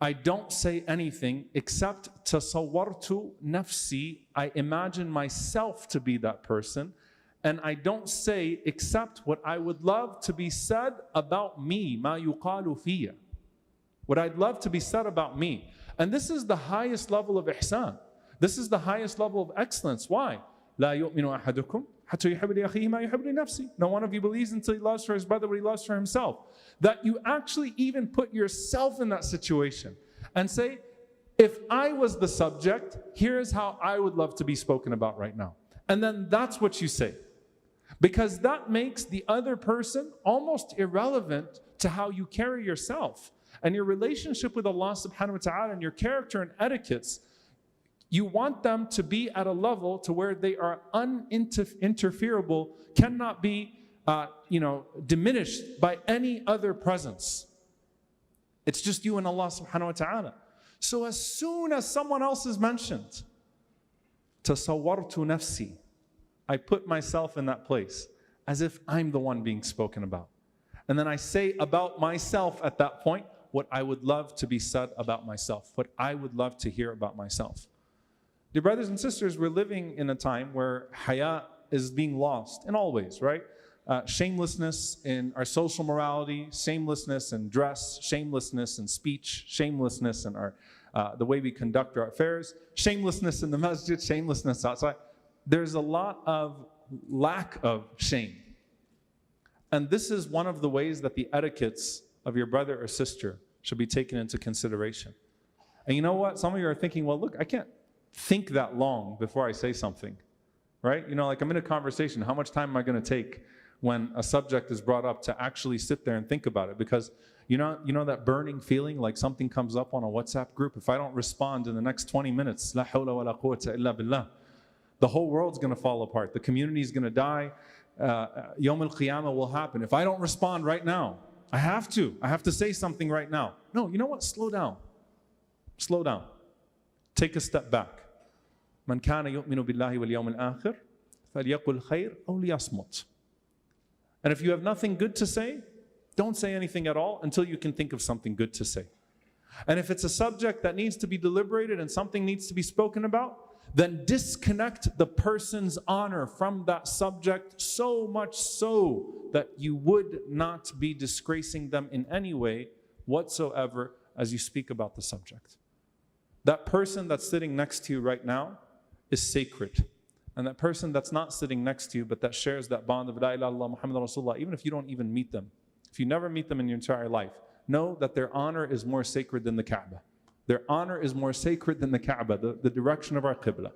I don't say anything except tasawwartu nafsi, I imagine myself to be that person, and I don't say except what I would love to be said about me, ma yuqalu fiyya. What I'd love to be said about me. And this is the highest level of ihsan. This is the highest level of excellence. Why? لا يؤمن أحدكم حتى يحب لأخيه ما يحب لنفسه. No one of you believes until he loves for his brother what he loves for himself. That you actually even put yourself in that situation and say, if I was the subject, here's how I would love to be spoken about right now. And then that's what you say. Because that makes the other person almost irrelevant to how you carry yourself. And your relationship with Allah subhanahu wa ta'ala and your character and etiquettes, you want them to be at a level to where they are uninterferable, cannot be diminished by any other presence. It's just you and Allah subhanahu wa ta'ala. So as soon as someone else is mentioned, tasawwartu nafsi, I put myself in that place as if I'm the one being spoken about. And then I say about myself at that point what I would love to be said about myself, what I would love to hear about myself. Dear brothers and sisters, we're living in a time where haya is being lost in all ways, right? Shamelessness in our social morality, shamelessness in dress, shamelessness in speech, shamelessness in our the way we conduct our affairs, shamelessness in the masjid, shamelessness outside. There's a lot of lack of shame. And this is one of the ways that the etiquettes of your brother or sister should be taken into consideration. And you know what? Some of you are thinking, well, look, I can't think that long before I say something, right? You know, like I'm in a conversation. How much time am I going to take when a subject is brought up to actually sit there and think about it? Because you know that burning feeling like something comes up on a WhatsApp group. If I don't respond in the next 20 minutes, la hawla wa la quwwata illa billah, the whole world's going to fall apart. The community is going to die. Yawm al-Qiyamah will happen. If I don't respond right now, I have to say something right now. No, you know what? Slow down. Slow down. Take a step back. من كان يؤمن بالله واليوم الآخر فليقل خير أو ليصمت. And if you have nothing good to say, don't say anything at all until you can think of something good to say. And if it's a subject that needs to be deliberated and something needs to be spoken about, then disconnect the person's honor from that subject so much so that you would not be disgracing them in any way whatsoever as you speak about the subject. That person that's sitting next to you right now is sacred. And that person that's not sitting next to you but that shares that bond of La ilaha illallah Muhammad Rasulullah, even if you don't even meet them, if you never meet them in your entire life, know that their honor is more sacred than the Kaaba. Their honor is more sacred than the Kaaba, the direction of our Qibla.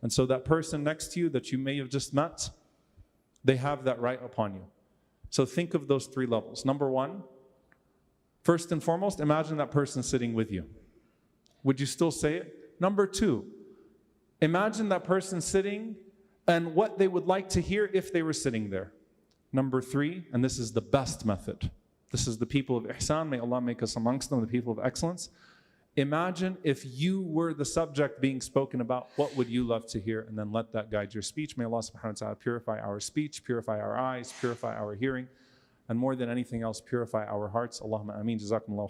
And so that person next to you that you may have just met, they have that right upon you. So think of those three levels. Number one, first and foremost, imagine that person sitting with you. Would you still say it? Number two, imagine that person sitting and what they would like to hear if they were sitting there. Number three, and this is the best method. This is the people of ihsan. May Allah make us amongst them, the people of excellence. Imagine if you were the subject being spoken about, what would you love to hear? And then let that guide your speech. May Allah subhanahu wa ta'ala purify our speech, purify our eyes, purify our hearing, and more than anything else, purify our hearts. Allahumma ameen. Jazakumullah.